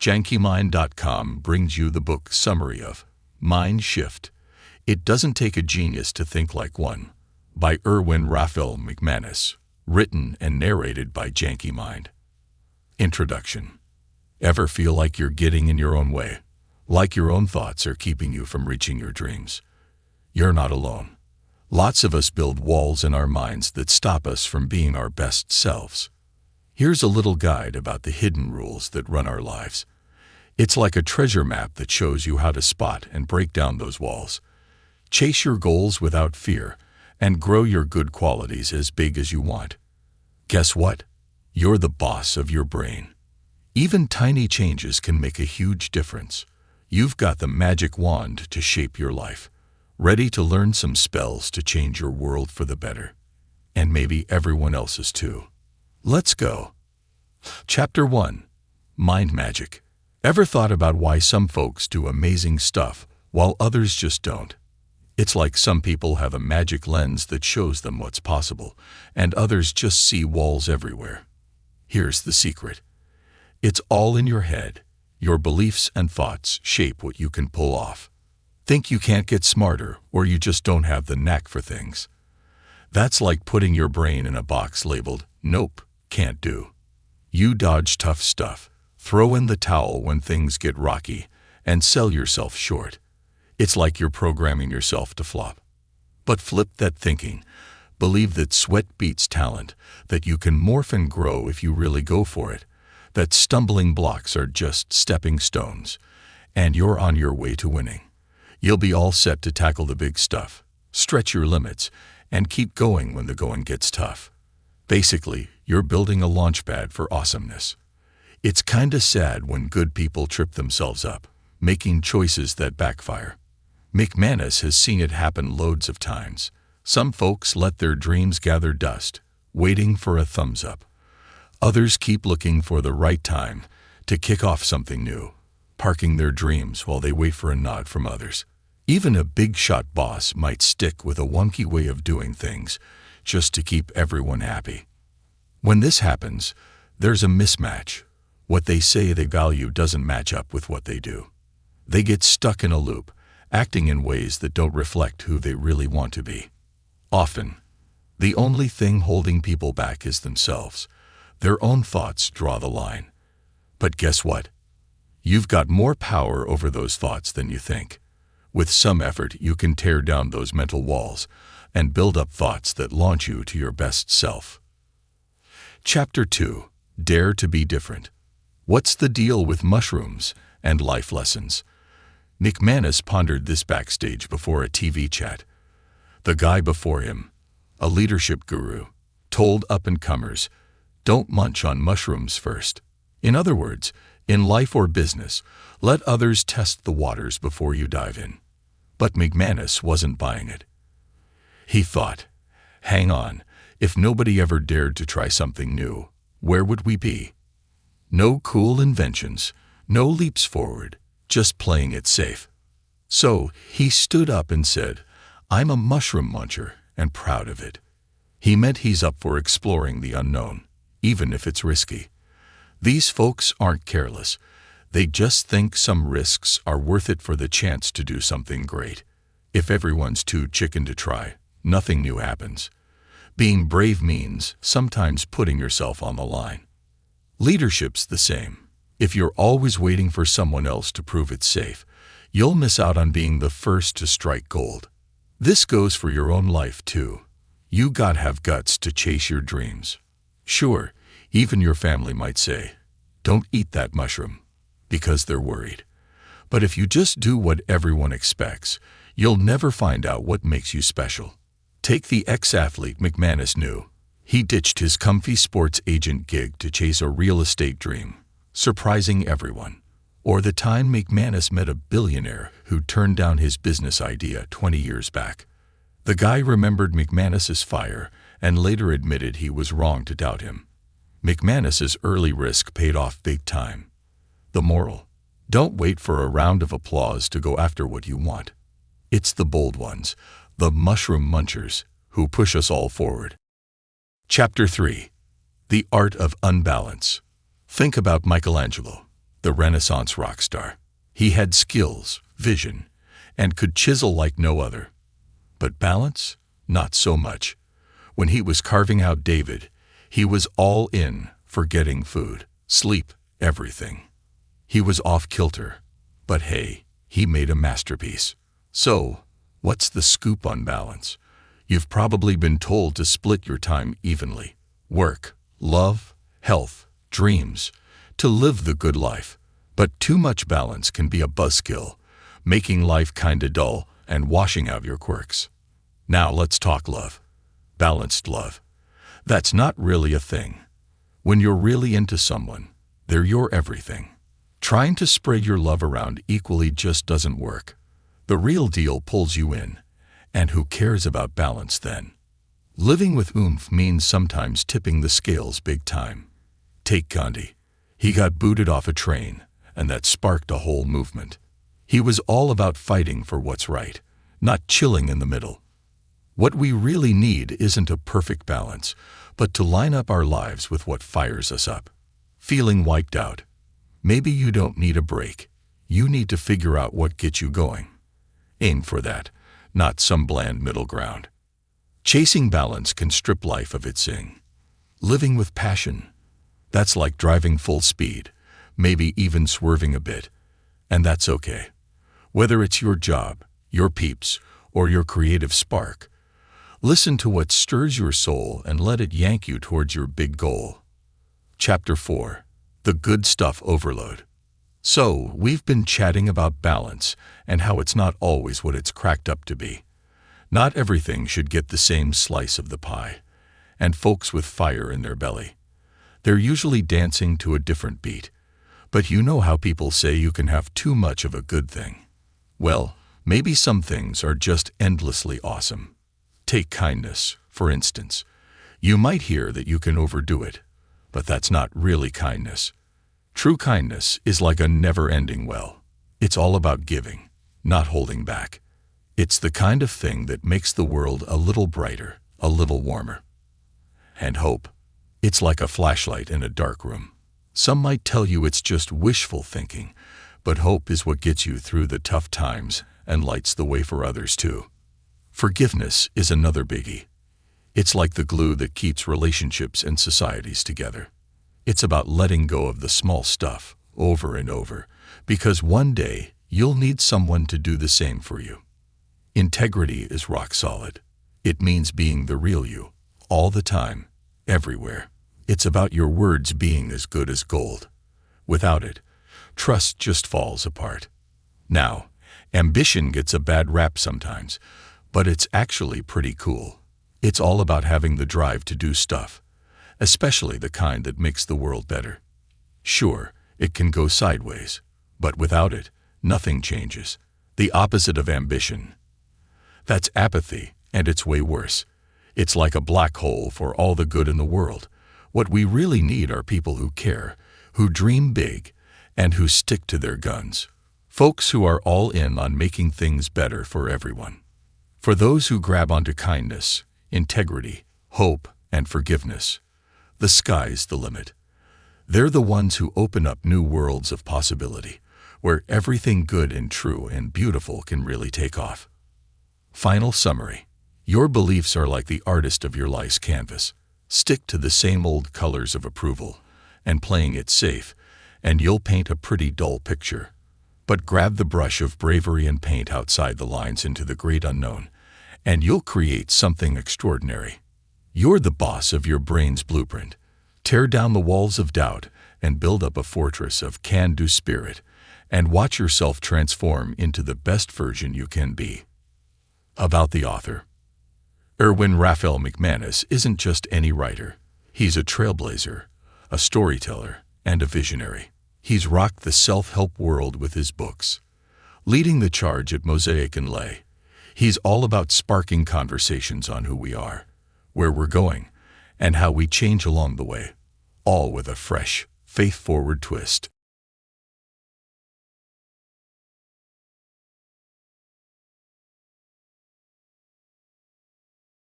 JankyMind.com brings you the book summary of Mind Shift. It Doesn't Take a Genius to Think Like One by Erwin Raphael McManus, written and narrated by Janky Mind. Introduction. Ever feel like you're getting in your own way? Like your own thoughts are keeping you from reaching your dreams? You're not alone. Lots of us build walls in our minds that stop us from being our best selves. Here's a little guide about the hidden rules that run our lives. It's like a treasure map that shows you how to spot and break down those walls. Chase your goals without fear and grow your good qualities as big as you want. Guess what? You're the boss of your brain. Even tiny changes can make a huge difference. You've got the magic wand to shape your life. Ready to learn some spells to change your world for the better. And maybe everyone else's too. Let's go. Chapter 1. Mind Magic. Ever thought about why some folks do amazing stuff while others just don't? It's like some people have a magic lens that shows them what's possible, and others just see walls everywhere. Here's the secret. It's all in your head. Your beliefs and thoughts shape what you can pull off. Think you can't get smarter, or you just don't have the knack for things. That's like putting your brain in a box labeled, "Nope, can't do." You dodge tough stuff, throw in the towel when things get rocky, and sell yourself short. It's like you're programming yourself to flop. But flip that thinking. Believe that sweat beats talent, that you can morph and grow if you really go for it, that stumbling blocks are just stepping stones, and you're on your way to winning. You'll be all set to tackle the big stuff, stretch your limits, and keep going when the going gets tough. Basically, you're building a launch pad for awesomeness. It's kinda sad when good people trip themselves up, making choices that backfire. McManus has seen it happen loads of times. Some folks let their dreams gather dust, waiting for a thumbs up. Others keep looking for the right time to kick off something new, parking their dreams while they wait for a nod from others. Even a big-shot boss might stick with a wonky way of doing things just to keep everyone happy. When this happens, there's a mismatch. What they say they value doesn't match up with what they do. They get stuck in a loop, acting in ways that don't reflect who they really want to be. Often, the only thing holding people back is themselves. Their own thoughts draw the line. But guess what? You've got more power over those thoughts than you think. With some effort, you can tear down those mental walls and build up thoughts that launch you to your best self. Chapter 2. Dare to be different. What's the deal with mushrooms and life lessons? McManus pondered this backstage before a TV chat. The guy before him, a leadership guru, told up-and-comers, don't munch on mushrooms first. In other words, in life or business, let others test the waters before you dive in. But McManus wasn't buying it. He thought, hang on, if nobody ever dared to try something new, where would we be? No cool inventions, no leaps forward, just playing it safe. So he stood up and said, I'm a mushroom muncher and proud of it. He meant he's up for exploring the unknown, even if it's risky. These folks aren't careless. They just think some risks are worth it for the chance to do something great. If everyone's too chicken to try, nothing new happens. Being brave means sometimes putting yourself on the line. Leadership's the same. If you're always waiting for someone else to prove it's safe, you'll miss out on being the first to strike gold. This goes for your own life too. You gotta have guts to chase your dreams. Sure, even your family might say, don't eat that mushroom, because they're worried. But if you just do what everyone expects, you'll never find out what makes you special. Take the ex-athlete McManus knew. He ditched his comfy sports agent gig to chase a real estate dream, surprising everyone. Or the time McManus met a billionaire who turned down his business idea 20 years back. The guy remembered McManus's fire and later admitted he was wrong to doubt him. McManus's early risk paid off big time. The moral: don't wait for a round of applause to go after what you want. It's the bold ones, the mushroom munchers, who push us all forward. Chapter 3. The Art of Unbalance. Think about Michelangelo. the Renaissance rock star. He had skills, vision, and could chisel like no other. But balance? Not so much. When he was carving out David, he was all in, forgetting food, sleep, everything. He was off kilter. But hey, he made a masterpiece. So, what's the scoop on balance? You've probably been told to split your time evenly. Work, love, health, dreams, to live the good life. But too much balance can be a buzzkill, making life kinda dull and washing out your quirks. Now let's talk love. Balanced love. That's not really a thing. When you're really into someone, they're your everything. Trying to spread your love around equally just doesn't work. The real deal pulls you in. And who cares about balance then? Living with oomph means sometimes tipping the scales big time. Take Gandhi. He got booted off a train, and that sparked a whole movement. He was all about fighting for what's right, not chilling in the middle. What we really need isn't a perfect balance, but to line up our lives with what fires us up. Feeling wiped out? Maybe you don't need a break. You need to figure out what gets you going. Aim for that, not some bland middle ground. Chasing balance can strip life of its zing. Living with passion, that's like driving full speed, maybe even swerving a bit. And that's okay. Whether it's your job, your peeps, or your creative spark, listen to what stirs your soul and let it yank you towards your big goal. Chapter 4. The Good Stuff Overload. So, we've been chatting about balance and how it's not always what it's cracked up to be. Not everything should get the same slice of the pie. And folks with fire in their belly, they're usually dancing to a different beat. But you know how people say you can have too much of a good thing. Well, maybe some things are just endlessly awesome. Take kindness, for instance. You might hear that you can overdo it, but that's not really kindness. True kindness is like a never-ending well. It's all about giving, not holding back. It's the kind of thing that makes the world a little brighter, a little warmer. And hope. It's like a flashlight in a dark room. Some might tell you it's just wishful thinking, but hope is what gets you through the tough times and lights the way for others too. Forgiveness is another biggie. It's like the glue that keeps relationships and societies together. It's about letting go of the small stuff over and over, because one day you'll need someone to do the same for you. Integrity is rock solid. It means being the real you, all the time, everywhere. It's about your words being as good as gold. Without it, trust just falls apart. Now, ambition gets a bad rap sometimes, but it's actually pretty cool. It's all about having the drive to do stuff, especially the kind that makes the world better. Sure, it can go sideways, but without it, nothing changes. The opposite of ambition. That's apathy, and it's way worse. It's like a black hole for all the good in the world. What we really need are people who care, who dream big, and who stick to their guns. Folks who are all in on making things better for everyone. For those who grab onto kindness, integrity, hope, and forgiveness, the sky's the limit. They're the ones who open up new worlds of possibility, where everything good and true and beautiful can really take off. Final summary. Your beliefs are like the artist of your life's canvas. Stick to the same old colors of approval, and playing it safe, and you'll paint a pretty dull picture. But grab the brush of bravery and paint outside the lines into the great unknown, and you'll create something extraordinary. You're the boss of your brain's blueprint. Tear down the walls of doubt and build up a fortress of can-do spirit, and watch yourself transform into the best version you can be. About the author. Erwin Raphael McManus isn't just any writer. He's a trailblazer, a storyteller, and a visionary. He's rocked the self-help world with his books. Leading the charge at Mosaic and Lay, he's all about sparking conversations on who we are, where we're going, and how we change along the way, all with a fresh, faith-forward twist.